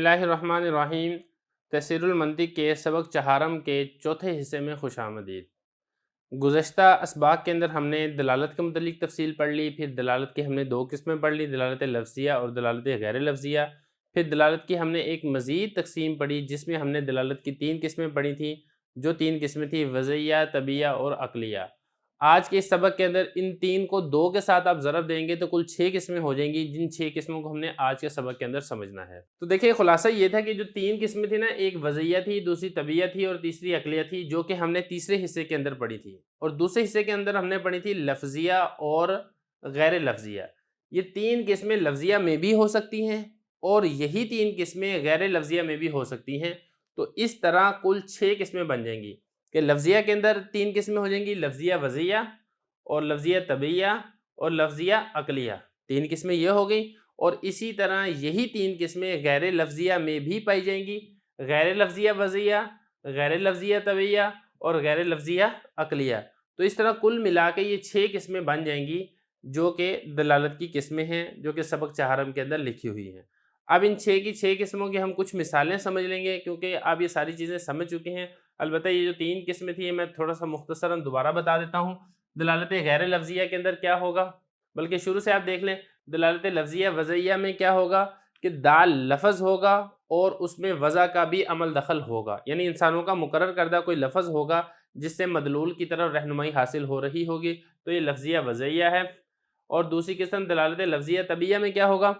बिस्मिल्लाहिर्रहमानिर्रहीम। तफसीरुल मंतिक के सबक चहारम के चौथे हिस्से में खुश आमदीद। गुज़श्ता असबाक के अंदर हमने दलालत के मुतल्लिक़ तफसील पढ़ ली, फिर दलालत की हमने दो किस्में पढ़ ली, दलालत लफ्ज़िया और दलालत गैर लफ्ज़िया। फिर दलालत की हमने एक मज़ीद तकसीम पढ़ी जिसमें हमने दलालत की तीन किस्में पढ़ी थी, जो तीन किस्में थी वज़इया, तबिया और अक़लिया। आज के इस सबक के अंदर इन तीन को दो के साथ आप ज़रब देंगे तो कुल 6 किस्में हो जाएंगी, जिन 6 किस्मों को हमने आज के सबक के अंदर समझना है। तो देखिए खुलासा ये था कि जो तीन किस्में थी ना, एक वज़इया थी, दूसरी तबिया थी और तीसरी अक़लिया थी, जो कि हमने तीसरे हिस्से के अंदर पढ़ी थी। और दूसरे हिस्से के अंदर हमने पढ़ी थी लफ्ज़िया और गैर लफ्ज़िया। ये तीन किस्में लफ्ज़िया में भी हो सकती हैं और यही तीन किस्में गैर लफ्ज़िया में भी हो सकती हैं। तो इस तरह कुल 6 किस्में बन जाएंगी कि लफ्ज़िया के अंदर तीन किस्में हो जाएंगी, लफ्ज़िया वज़इया और लफ्ज़िया तबिया और लफ्ज़िया अक़लिया। तीन किस्में ये हो गई। और इसी तरह यही तीन किस्में गैर लफ्ज़िया में भी पाई जाएंगी, गैर लफ्ज़िया वज़इया, गैर लफ्ज़िया तबिया और गैर लफ्ज़िया अक़लिया। तो इस तरह कुल मिला के ये 6 किस्में बन जाएंगी, जो कि दलालत की किस्में हैं, जो कि सबक चहारम के अंदर लिखी हुई हैं। अब इन 6 की 6 किस्मों की हम कुछ मिसालें समझ लेंगे, क्योंकि आप ये सारी चीज़ें समझ चुके हैं। अलबत्ता ये जो तीन किस्में थी मैं थोड़ा सा मुख्तसरन दोबारा बता देता हूँ। दलालत गैर लफ्ज़िया के अंदर क्या होगा, बल्कि शुरू से आप देख लें। दलालत लफ्ज़िया वज़इया में क्या होगा कि दाल लफ्ज़ होगा और उसमें वज़ा का भी अमल दखल होगा, यानी इंसानों का मुकर्रर करदा कोई लफ्ज़ होगा जिससे मदलूल की तरफ रहनुमाई हासिल हो रही होगी, तो ये लफ्ज़िया वज़इया है। और दूसरी किस्म दलालत लफ्ज़िया तबिया में क्या होगा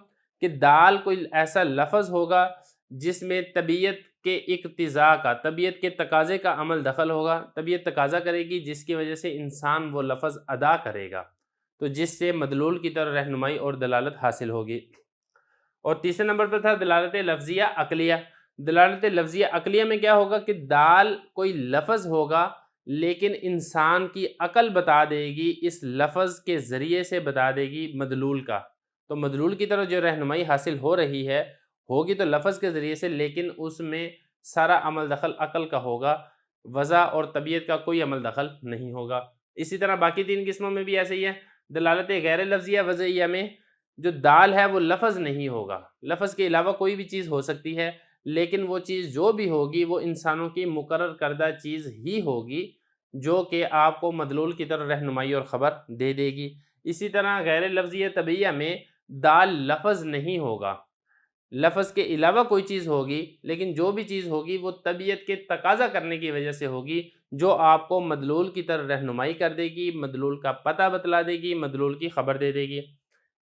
कि दाल कोई ऐसा लफ्ज़ होगा जिसमें तबीयत के इक्तिज़ा का, तबीयत के तकाज़े का अमल दखल होगा। तबीयत तकाज़ा करेगी जिसकी वजह से इंसान वो लफ्ज़ अदा करेगा, तो जिससे मदलूल की तरफ रहनुमाई और दलालत हासिल होगी। और तीसरे नंबर पर था दलालत लफ्ज़िया अक़लिया। दलालत लफ्ज़िया अक़लिया में क्या होगा कि दाल कोई लफ्ज़ होगा लेकिन इंसान की अक़ल बता देगी, इस लफ्ज़ के ज़रिए से बता देगी मदलूल का। तो मदलूल की तरफ जो रहनुमाई हासिल हो रही है होगी तो लफ्ज़ के ज़रिए से, लेकिन उसमें सारा अमल दखल अक़ल का होगा, वज़ा और तबीयत का कोई अमल दखल नहीं होगा। इसी तरह बाकी तीन किस्मों में भी ऐसे ही है। दलालत गैर लफ्ज़िया वज़इया में जो दाल है वो लफ्ज़ नहीं होगा, लफ्ज़ के अलावा कोई भी चीज़ हो सकती है, लेकिन वो चीज़ जो भी होगी वो इंसानों की मुकर्रर करदा चीज़ ही होगी, जो कि आपको मदलूल की तरफ रहनुमाई और ख़बर दे देगी। इसी तरह गैर लफ्ज़िया तबिया में दाल लफ्ज़ नहीं होगा, लफ्ज़ के अलावा कोई चीज़ होगी, लेकिन जो भी चीज़ होगी वो तबीयत के तकाज़ा करने की वजह से होगी, जो आपको मदलूल की तरफ रहनुमाई कर देगी, मदलूल का पता बतला देगी, मदलूल की ख़बर दे देगी।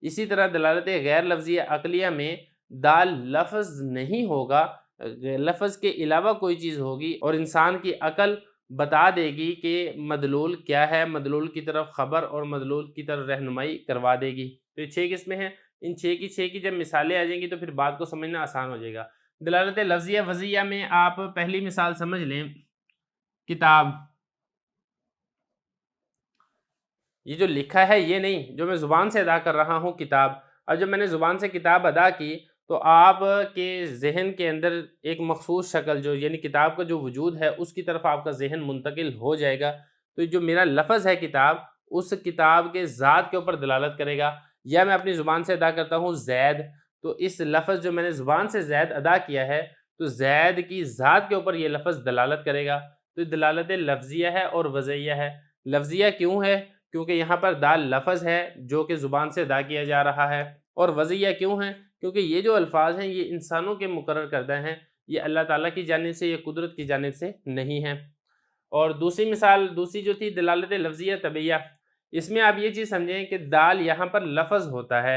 इसी तरह दलालत गैर लफ्ज़िया अक़लिया में दाल लफ्ज़ नहीं होगा, लफ्ज़ के अलावा कोई चीज़ होगी और इंसान की अक़ल बता देगी कि मदलूल क्या है, मदलूल की तरफ ख़बर और मदलूल की तरफ रहनुमाई करवा देगी। तो ये 6 किस्में हैं। इन 6 की जब मिसालें आ जाएंगी तो फिर बात को समझना आसान हो जाएगा। दलालत लफ्ज़िया वज़इया में आप पहली मिसाल समझ लें, किताब। ये जो लिखा है ये नहीं, जो मैं ज़ुबान से अदा कर रहा हूँ किताब। अब जब मैंने ज़ुबान से किताब अदा की तो आपके ज़हन के अंदर एक मख़सूस शक्ल, जो यानी किताब का जो वजूद है उसकी तरफ आपका ज़हन मुंतकिल हो जाएगा। तो जो मेरा लफ्ज़ है किताब, उस किताब के ज़ात के ऊपर दलालत करेगा। या मैं अपनी ज़ुबान से अदा करता हूँ ज़ैद, तो इस लफ्ज़ जो मैंने ज़ुबान से ज़ैद अदा किया है, तो ज़ैद की ज़ात के ऊपर ये लफ्ज़ दलालत करेगा। तो दलालत लफ्ज़िया है और वज़इया है। लफ्ज़िया क्यों है? क्योंकि यहाँ पर दाल लफ्ज़ है जो कि ज़ुबान से अदा किया जा रहा है। और वज़इया क्यों है? क्योंकि ये जो अल्फ़ाज़ हैं ये इंसानों के मुकर्रर करदा हैं, ये अल्लाह ताला की जानिब से, ये कुदरत की जानिब से नहीं है। और दूसरी मिसाल, दूसरी जो थी दलालत लफ्ज़िया तबिया, इसमें आप ये चीज़ समझें कि दाल यहाँ पर लफ्ज़ होता है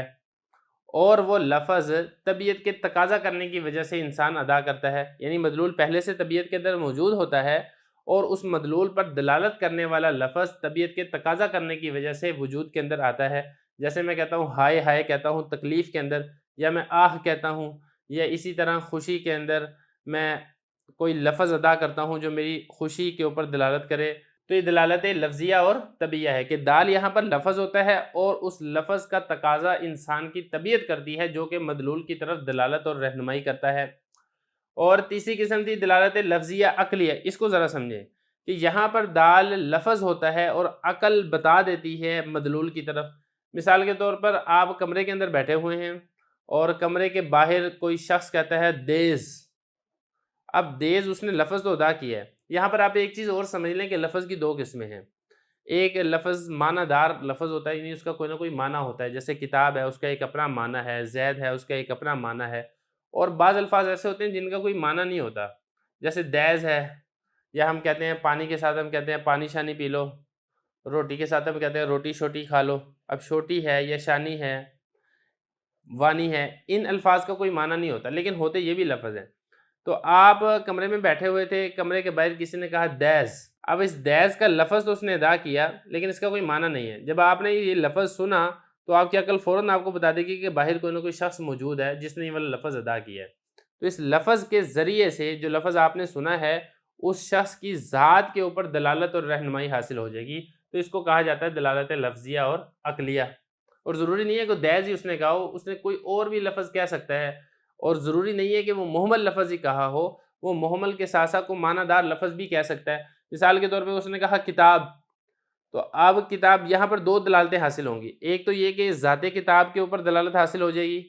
और वो लफ्ज़ तबीयत के तकाज़ा करने की वजह से इंसान अदा करता है, यानी मदलूल पहले से तबीयत के अंदर मौजूद होता है और उस मदलूल पर दलालत करने वाला लफ्ज़ तबीयत के तकाज़ा करने की वजह से वजूद के अंदर आता है। जैसे मैं कहता हूँ हाय हाय कहता हूँ तकलीफ़ के अंदर, या मैं आह कहता हूँ, या इसी तरह खुशी के अंदर मैं कोई लफ्ज़ अदा करता हूँ जो मेरी खुशी के ऊपर दलालत करे। तो ये दलालत लफ्ज़िया और तबिया है कि दाल यहाँ पर लफ्ज़ होता है और उस लफ्ज़ का तकाज़ा इंसान की तबीयत करती है, जो कि मदलूल की तरफ दलालत और रहनुमाई करता है। और तीसरी किस्म थी दलालत लफ्ज़िया अक़लिया। इसको ज़रा समझें कि यहाँ पर दाल लफ्ज़ होता है और अक़ल बता देती है मदलूल की तरफ। मिसाल के तौर पर आप कमरे के अंदर बैठे हुए हैं اور کمرے کے باہر کوئی شخص کہتا ہے دیز. اب دیز اس نے لفظ تو ادا کیا ہے. یہاں پر آپ ایک چیز اور سمجھ لیں کہ لفظ کی دو قسمیں ہیں. ایک لفظ معنی دار لفظ ہوتا ہے، یعنی اس کا کوئی نہ کوئی معنی ہوتا ہے، جیسے کتاب ہے اس کا ایک اپنا معنی ہے، زید ہے اس کا ایک اپنا معنی ہے. اور بعض الفاظ ایسے ہوتے ہیں جن کا کوئی معنی نہیں ہوتا، جیسے دیز ہے، یا ہم کہتے ہیں پانی کے ساتھ ہم کہتے ہیں پانی شانی پی لو، روٹی کے ساتھ ہم کہتے ہیں روٹی شوٹی کھا لو. اب شوٹی ہے یا شانی ہے، وانی ہے، ان الفاظ کا کوئی معنی نہیں ہوتا، لیکن ہوتے یہ بھی لفظ ہیں. تو آپ کمرے میں بیٹھے ہوئے تھے، کمرے کے باہر کسی نے کہا دیز. اب اس دیز کا لفظ تو اس نے ادا کیا لیکن اس کا کوئی معنی نہیں ہے. جب آپ نے یہ لفظ سنا تو آپ کی عقل فوراً آپ کو بتا دے گی کہ باہر کوئی نہ کوئی شخص موجود ہے جس نے یہ والا لفظ ادا کیا ہے. تو اس لفظ کے ذریعے سے جو لفظ آپ نے سنا ہے اس شخص کی ذات کے اوپر دلالت اور رہنمائی حاصل ہو جائے گی. تو اس کو کہا جاتا ہے دلالت لفظیہ اور عقلیہ. اور ضروری نہیں ہے کہ دیز ہی اس نے کہا ہو، اس نے کوئی اور بھی لفظ کہہ سکتا ہے، اور ضروری نہیں ہے کہ وہ مہمل لفظ ہی کہا ہو، وہ مہمل کے ساتھ ساتھ کو معنی دار لفظ بھی کہہ سکتا ہے. مثال کے طور پہ اس نے کہا کتاب، تو اب کتاب یہاں پر دو دلالتیں حاصل ہوں گی. ایک تو یہ کہ ذات کتاب کے اوپر دلالت حاصل ہو جائے گی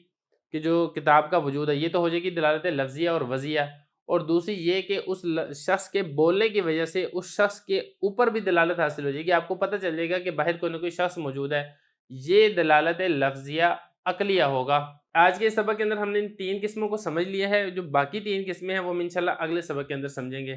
کہ جو کتاب کا وجود ہے، یہ تو ہو جائے گی دلالت لفظیہ اور وضعیہ. اور دوسری یہ کہ اس شخص کے بولنے کی وجہ سے اس شخص کے اوپر بھی دلالت حاصل ہو جائے گی. آپ کو پتہ چل جائے گا کہ باہر کوئی نہ کوئی شخص موجود ہے. یہ دلالت لفظیہ عقلیہ ہوگا. آج کے سبق کے اندر ہم نے ان تین قسموں کو سمجھ لیا ہے. جو باقی تین قسمیں ہیں وہ ہم انشاءاللہ اگلے سبق کے اندر سمجھیں گے.